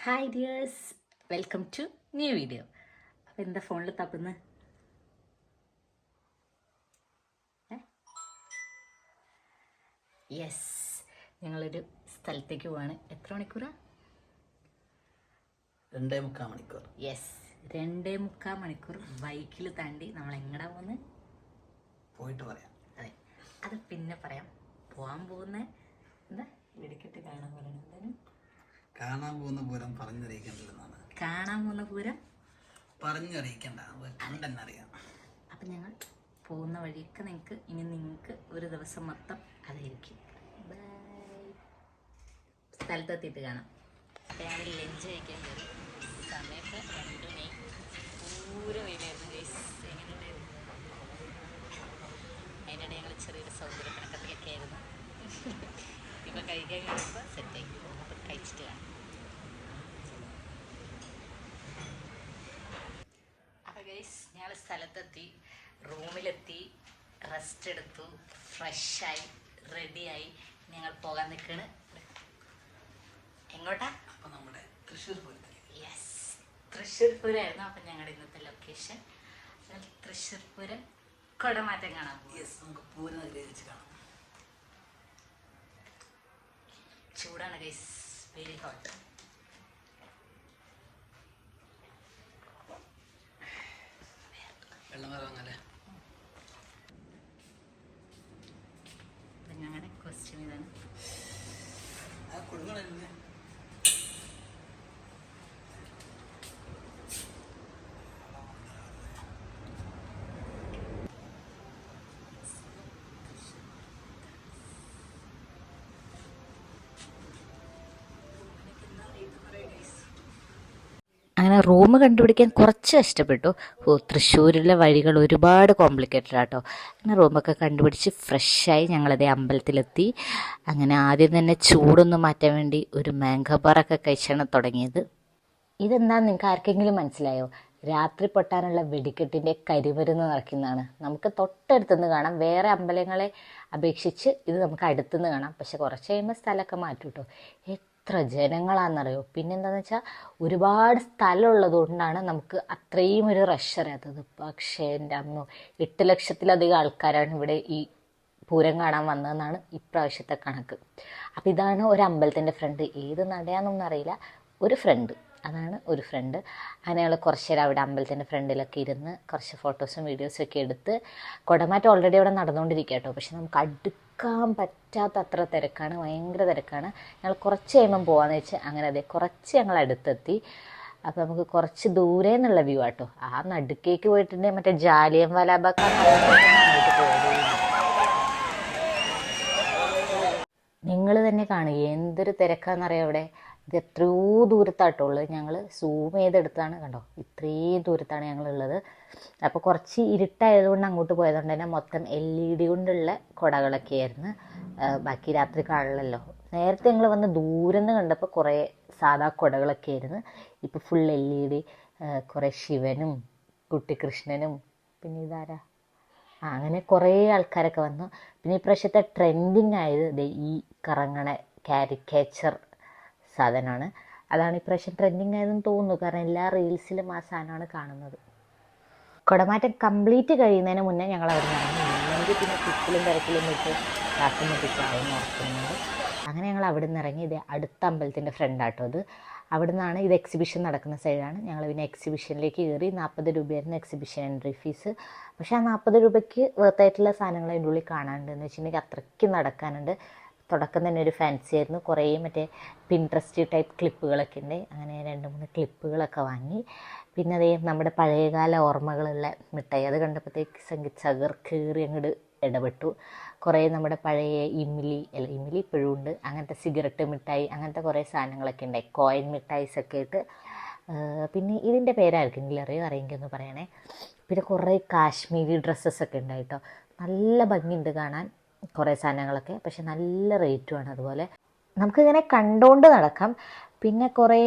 Hi dears, welcome to new video. അപ്പോൾ എന്താ ഫോണിൽ തപ്പുന്നത്? യെസ്, ഞങ്ങളൊരു സ്ഥലത്തേക്ക് പോവാണ്. എത്ര മണിക്കൂറാ? 2.25 മണിക്കൂർ. യെസ്, 2.25 മണിക്കൂർ ബൈക്കിൽ താണ്ടി നമ്മൾ എങ്ങടാ പോകുന്നത്? പോയിട്ട് പറയാം. അതെ, അത് പിന്നെ പറയാം. പോകാൻ പോകുന്ന എന്താ വെടിക്കെട്ട് കാണാൻ പറയണം. എന്തായാലും കാണാൻ പോകുന്ന പൂരം പറഞ്ഞറിയിക്കേണ്ടതെന്നാണ്. കാണാൻ പോകുന്ന പൂരം പറഞ്ഞറിയിക്കേണ്ട, കണ്ടെന്നെ അറിയാം. അപ്പം ഞങ്ങൾ പോകുന്ന വഴിയൊക്കെ നിങ്ങൾക്ക് ഒരു ദിവസം മൊത്തം അതായിരിക്കും. ബൈ. സ്ഥലത്തെത്തിയിട്ട് കാണാം. ഞങ്ങൾ ലഞ്ച് കഴിക്കാൻ കയറി. സമയത്ത് 2 മണി. പൂരം വെയിലായിരുന്നു ഗൈസ്. എങ്ങനെയുണ്ടായിരുന്നു? അതിനിടെ ഞങ്ങൾ ചെറിയൊരു സൗന്ദര്യ കണക്കത്തിലൊക്കെ ആയിരുന്നു. ഇപ്പം കഴിക്കാൻ കഴിയുമ്പോൾ സെറ്റായി. അപ്പം കഴിച്ചിട്ട് കാണാം. അപ്പോൾ ഗൈസ്, ഞങ്ങൾ സ്ഥലത്തെത്തി, റൂമിലെത്തി, റെസ്റ്റ് എടുത്തു, ഫ്രഷായി, റെഡിയായി. ഞങ്ങൾ പോകാൻ നിൽക്കുകയാണ്. എങ്ങോട്ടാ? അപ്പം നമ്മുടെ തൃശ്ശൂർ പൂരത്തിൽ. യെസ്, തൃശ്ശൂർ പൂരമായിരുന്നു. അപ്പം ഞങ്ങളുടെ ഇന്നത്തെ ലൊക്കേഷൻ തൃശ്ശൂർ പൂരം കുടമാറ്റം കാണാൻ പോകും. യെസ്, നമുക്ക് പൂരം വെച്ച് കാണാം. ചൂടാണ് ഗൈസ്, വെരി ഹോട്ട്. വെള്ളം വാങ്ങാല്ലേ? ഞങ്ങളുടെ ക്വസ്റ്റ്യൻ ഇതാണ്. കൊടുക്കണല്ലേ? അങ്ങനെ റൂം കണ്ടുപിടിക്കാൻ കുറച്ച് കഷ്ടപ്പെട്ടു. തൃശ്ശൂരിലെ വഴികൾ ഒരുപാട് കോംപ്ലിക്കേറ്റഡ് ആട്ടോ. അങ്ങനെ റൂമൊക്കെ കണ്ടുപിടിച്ച് ഫ്രഷായി ഞങ്ങളതേ അമ്പലത്തിലെത്തി. അങ്ങനെ ആദ്യം തന്നെ ചൂടൊന്നും മാറ്റാൻ വേണ്ടി ഒരു മാങ്കബാറൊക്കെ കഴിച്ചാണ് തുടങ്ങിയത്. ഇതെന്താണെന്ന് നിങ്ങൾക്ക് ആർക്കെങ്കിലും മനസ്സിലായോ? രാത്രി പൊട്ടാനുള്ള വെടിക്കെട്ടിൻ്റെ കരിമരുന്ന് നിറയ്ക്കുന്നതാണ്. നമുക്ക് തൊട്ടടുത്തുനിന്ന് കാണാം. വേറെ അമ്പലങ്ങളെ അപേക്ഷിച്ച് ഇത് നമുക്ക് അടുത്തുനിന്ന് കാണാം. പക്ഷെ കുറച്ച് കഴിയുമ്പോൾ സ്ഥലമൊക്കെ മാറ്റും കേട്ടോ. എത്ര ജനങ്ങളാണെന്നറിയോ? പിന്നെന്താണെന്ന് വെച്ചാൽ ഒരുപാട് സ്ഥലമുള്ളത് കൊണ്ടാണ് നമുക്ക് അത്രയും ഒരു റഷ് അറിയാത്തത്. പക്ഷേ എൻ്റെ അമ്മ 8 ലക്ഷത്തിലധികം ആൾക്കാരാണ് ഇവിടെ ഈ പൂരം കാണാൻ വന്നതെന്നാണ് ഇപ്രാവശ്യത്തെ കണക്ക്. അപ്പം ഇതാണ് ഒരു അമ്പലത്തിൻ്റെ ഫ്രണ്ട്. ഏത് നടയാണെന്നൊന്നും അറിയില്ല, ഒരു ഫ്രണ്ട്. അതാണ് ഒരു ഫ്രണ്ട്. അങ്ങനെ ഞങ്ങൾ കുറച്ച് നേരം അവിടെ അമ്പലത്തിൻ്റെ ഫ്രണ്ടിലൊക്കെ ഇരുന്ന് കുറച്ച് ഫോട്ടോസും വീഡിയോസും ഒക്കെ എടുത്ത്. കുടമാറ്റം ഓൾറെഡി അവിടെ നടന്നുകൊണ്ടിരിക്കുക കേട്ടോ. പക്ഷെ നമുക്ക് അടുക്കാൻ പറ്റാത്ത അത്ര തിരക്കാണ്, ഭയങ്കര തിരക്കാണ്. ഞങ്ങൾ കുറച്ച് കഴിയുമ്പം പോകാമെന്ന് വെച്ചാൽ അങ്ങനെ അതെ കുറച്ച് ഞങ്ങൾ അടുത്തെത്തി. അപ്പോൾ നമുക്ക് കുറച്ച് ദൂരെ നിന്നുള്ള വ്യൂ ആട്ടോ. ആ നടുക്കേക്ക് പോയിട്ടുണ്ടെങ്കിൽ മറ്റേ ജാലിയൻ വാലാബാഗ് അങ്ങോട്ട് പോയത്. നിങ്ങൾ തന്നെ കാണുക എന്തൊരു തിരക്കാണെന്നറിയാം അവിടെ. ഇത് എത്രയോ ദൂരത്തായിട്ടുള്ളത്. ഞങ്ങൾ സൂം ചെയ്തെടുത്താണ്, കണ്ടോ, ഇത്രയും ദൂരത്താണ് ഞങ്ങളുള്ളത്. അപ്പോൾ കുറച്ച് ഇരുട്ടായതുകൊണ്ട് അങ്ങോട്ട് പോയതുകൊണ്ട് തന്നെ മൊത്തം LED കൊണ്ടുള്ള കുടകളൊക്കെ ആയിരുന്നു. ബാക്കി രാത്രി കാണില്ലല്ലോ. നേരത്തെ ഞങ്ങൾ വന്ന് ദൂരം നിന്ന് കണ്ടപ്പോൾ കുറേ സാധാ കുടകളൊക്കെ ആയിരുന്നു. ഇപ്പോൾ ഫുൾ LED, കുറേ ശിവനും കുട്ടിക്കൃഷ്ണനും പിന്നെ ഇതാരാ അങ്ങനെ കുറേ ആൾക്കാരൊക്കെ വന്നു. പിന്നെ ഇപ്രാവശ്യത്തെ ട്രെൻഡിങ് ആയത് ഈ കറങ്ങണ കാരിക്കേച്ചർ സാധനമാണ്. അതാണ് ഇപ്രാവശ്യം ട്രെൻഡിങ് ആയതെന്ന് തോന്നുന്നു. കാരണം എല്ലാ റീൽസിലും ആ സാധനമാണ് കാണുന്നത്. കുടമാറ്റം കംപ്ലീറ്റ് കഴിയുന്നതിന് മുന്നേ ഞങ്ങൾ അവിടെ നിന്ന് ഇല്ലെങ്കിൽ പിന്നെ തിക്കിലും തിരക്കിലും വിട്ട് രാത്രി മുട്ടിച്ചാവും ഉറക്കുന്നത്. അങ്ങനെ ഞങ്ങൾ അവിടെ നിന്ന് ഇറങ്ങി. ഇത് അടുത്ത അമ്പലത്തിൻ്റെ ഫ്രണ്ടാട്ടോ അത്. അവിടെ നിന്നാണ് ഇത് എക്സിബിഷൻ നടക്കുന്ന സൈഡാണ്. ഞങ്ങൾ പിന്നെ എക്സിബിഷനിലേക്ക് കയറി. 40 രൂപയായിരുന്നു എക്സിബിഷൻ എൻട്രി ഫീസ്. പക്ഷേ ആ 40 രൂപയ്ക്ക് വർത്തായിട്ടുള്ള സാധനങ്ങൾ അതിൻ്റെ ഉള്ളിൽ കാണാനുണ്ട്. എന്ന് വെച്ചിട്ടുണ്ടെങ്കിൽ അത്രയ്ക്ക് നടക്കാനുണ്ട്. തുടക്കം തന്നെ ഒരു ഫാൻസി ആയിരുന്നു. കുറേ മറ്റേ പിൻട്രസ്റ്റ് ടൈപ്പ് ക്ലിപ്പുകളൊക്കെ ഉണ്ട്. അങ്ങനെ 2-3 ക്ലിപ്പുകളൊക്കെ വാങ്ങി. പിന്നെ അതേ നമ്മുടെ പഴയകാല ഓർമ്മകളുള്ള മിഠായി അത് കണ്ടപ്പോഴത്തേക്ക് സംഗീത് കയറി അങ്ങോട്ട് ഇടപെട്ടു. കുറേ നമ്മുടെ പഴയ ഇമിലി ഇപ്പോഴും ഉണ്ട്. അങ്ങനത്തെ സിഗരറ്റ് മിഠായി അങ്ങനത്തെ കുറേ സാധനങ്ങളൊക്കെ ഉണ്ടായി. കോയിൻ മിഠായിസൊക്കെ ആയിട്ട്. പിന്നെ ഇതിൻ്റെ പേരായിരിക്കും അറിയെങ്കിൽ ഒന്ന് പറയണേ. പിന്നെ കുറേ കാശ്മീരി ഡ്രസ്സസൊക്കെ ഉണ്ടായിട്ടോ. നല്ല ഭംഗിയുണ്ട് കാണാൻ കുറേ സാധനങ്ങളൊക്കെ. പക്ഷെ നല്ല റേറ്റുമാണ്. അതുപോലെ നമുക്കിങ്ങനെ കണ്ടുകൊണ്ട് നടക്കാം. പിന്നെ കുറേ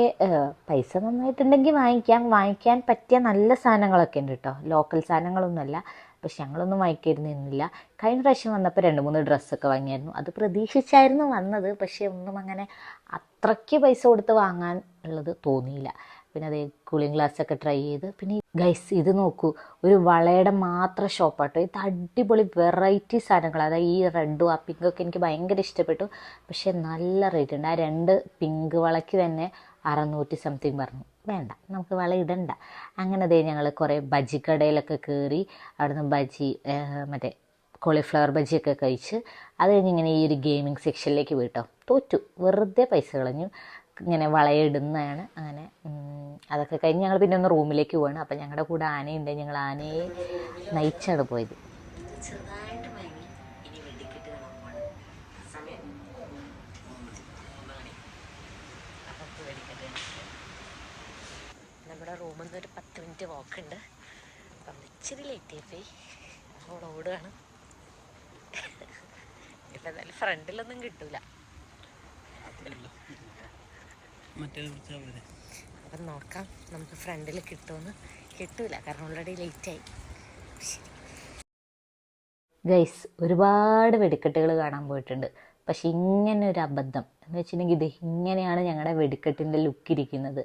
പൈസ നന്നായിട്ടുണ്ടെങ്കിൽ വാങ്ങിക്കാൻ പറ്റിയ നല്ല സാധനങ്ങളൊക്കെ ഉണ്ട് കേട്ടോ. ലോക്കൽ സാധനങ്ങളൊന്നുമല്ല. പക്ഷെ ഞങ്ങളൊന്നും വാങ്ങിക്കരുന്നില്ല. കഴിഞ്ഞ പ്രാവശ്യം വന്നപ്പോൾ 2-3 ഡ്രസ്സൊക്കെ വാങ്ങിയായിരുന്നു. അത് പ്രതീക്ഷിച്ചായിരുന്നു വന്നത്. പക്ഷേ ഒന്നും അങ്ങനെ അത്രയ്ക്ക് പൈസ കൊടുത്ത് വാങ്ങാൻ ഉള്ളത് തോന്നിയില്ല. പിന്നെ അതേ കൂളിംഗ് ഗ്ലാസ്സൊക്കെ ട്രൈ ചെയ്ത്. പിന്നെ ഗൈസ് ഇത് നോക്കൂ, ഒരു വളയുടെ മാത്രം ഷോപ്പാട്ടോ. ഇത് അടിപൊളി വെറൈറ്റി സാധനങ്ങൾ. അതായത് ഈ റെഡും ആ പിങ്കൊക്കെ എനിക്ക് ഭയങ്കര ഇഷ്ടപ്പെട്ടു. പക്ഷെ നല്ല റേറ്റ് ഉണ്ട്. ആ 2 പിങ്ക് വളയ്ക്ക് തന്നെ 600 സംതിങ് പറഞ്ഞു. വേണ്ട, നമുക്ക് വള ഇടണ്ട. അങ്ങനെ അതേ ഞങ്ങൾ കുറേ ബജി കടയിലൊക്കെ കയറി. അവിടുന്ന് ബജി മറ്റേ കോളിഫ്ലവർ ബജിയൊക്കെ കഴിച്ച് അത് കഴിഞ്ഞ് ഇങ്ങനെ ഈ ഒരു ഗെയിമിംഗ് സെക്ഷനിലേക്ക് പോയിട്ടോ. തോറ്റു, വെറുതെ പൈസ കളഞ്ഞു. ഇങ്ങനെ വളയിടുന്നതാണ്. അങ്ങനെ അതൊക്കെ കഴിഞ്ഞ് ഞങ്ങൾ പിന്നെ ഒന്ന് റൂമിലേക്ക് പോവാണ്. അപ്പം ഞങ്ങളുടെ കൂടെ ആനയുണ്ട്. ഞങ്ങൾ ആനയെ നയിച്ചാണ് പോയത്. ചെറുതായിട്ട് മയങ്ങി. ഇനി വെടിക്കെട്ട് കാണാൻ പോവാണ്. സമയം 3 മണി. അപ്പം വെടിക്കെട്ട് നമ്മുടെ റൂമിൽ നിന്ന് ഒരു 10 മിനിറ്റ് വാക്കുണ്ട്. അപ്പം ഇച്ചിരി ലേറ്റ് ആയിപ്പോയി. അപ്പോൾ ഓടുകയാണ്. ഇപ്പം എന്തായാലും ഫ്രണ്ടിലൊന്നും കിട്ടൂല. അപ്പം നോക്കാം നമുക്ക് ഫ്രണ്ടിൽ കിട്ടുമെന്ന്. കിട്ടൂല, കാരണം ഓൾറെഡി ലേറ്റായി. ഗൈസ്, ഒരുപാട് വെടിക്കെട്ടുകൾ കാണാൻ പോയിട്ടുണ്ട്. പക്ഷെ ഇങ്ങനെ ഒരു അബദ്ധം എന്ന് വെച്ചിട്ടുണ്ടെങ്കിൽ ഇത് ഇങ്ങനെയാണ് ഞങ്ങളുടെ വെടിക്കെട്ടിൻ്റെ ലുക്ക് ഇരിക്കുന്നത്.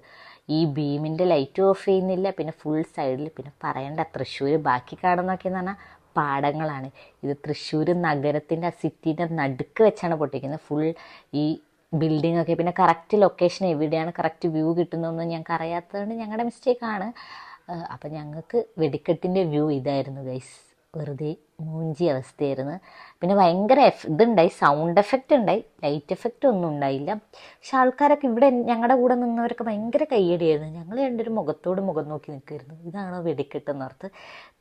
ഈ ബീമിൻ്റെ ലൈറ്റ് ഓഫ് ചെയ്യുന്നില്ല. പിന്നെ ഫുൾ സൈഡിൽ, പിന്നെ പറയണ്ട, തൃശ്ശൂർ ബാക്കി കാണുന്നൊക്കെ എന്ന് പറഞ്ഞാൽ പാടങ്ങളാണ്. ഇത് തൃശ്ശൂർ നഗരത്തിൻ്റെ ആ സിറ്റീൻ്റെ നടുക്ക് വെച്ചാണ് പൊട്ടിക്കുന്നത്. ഫുൾ ഈ ബിൽഡിംഗ് ഒക്കെ. പിന്നെ കറക്റ്റ് ലൊക്കേഷൻ എവിടെയാണ് കറക്റ്റ് വ്യൂ കിട്ടുന്നതെന്ന് ഞങ്ങൾക്ക് അറിയാത്തതുകൊണ്ട് ഞങ്ങളുടെ മിസ്റ്റേക്കാണ്. അപ്പം ഞങ്ങൾക്ക് വെടിക്കെട്ടിൻ്റെ വ്യൂ ഇതായിരുന്നു ഗൈസ്. വെറുതെ മൂഞ്ചി അവസ്ഥയായിരുന്നു. പിന്നെ ഭയങ്കര ഇതുണ്ടായി, സൗണ്ട് എഫക്റ്റ് ഉണ്ടായി, ലൈറ്റ് എഫക്റ്റ് ഒന്നും ഉണ്ടായില്ല. പക്ഷെ ആൾക്കാരൊക്കെ ഇവിടെ ഞങ്ങളുടെ കൂടെ നിന്നവരൊക്കെ ഭയങ്കര കയ്യടിയായിരുന്നു. ഞങ്ങൾ രണ്ടൊരു മുഖത്തോട് മുഖം നോക്കി നിൽക്കുമായിരുന്നു, ഇതാണോ വെടിക്കെട്ടെന്നോർത്ത്.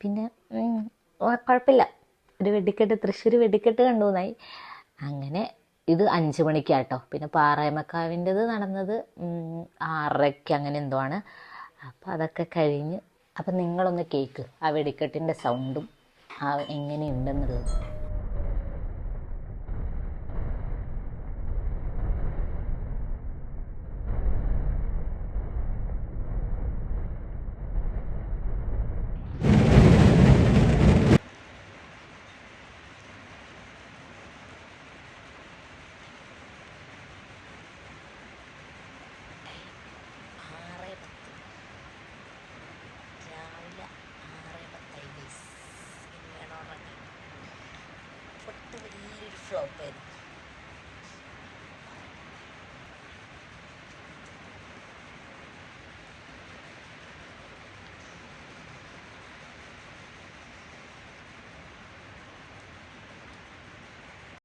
പിന്നെ കുഴപ്പമില്ല, ഒരു വെടിക്കെട്ട്, തൃശ്ശൂർ വെടിക്കെട്ട് കണ്ടു എന്നായി. അങ്ങനെ ഇത് 5 മണിക്കാട്ടോ. പിന്നെ പാറയമക്കാവിൻ്റെത് നടന്നത് 6:30 അങ്ങനെ എന്തോ ആണ്. അപ്പം അതൊക്കെ കഴിഞ്ഞ്. അപ്പം നിങ്ങളൊന്ന് കേൾക്ക് ആ വെടിക്കെട്ടിൻ്റെ സൗണ്ടും എങ്ങനെയുണ്ടെന്നുള്ളത്.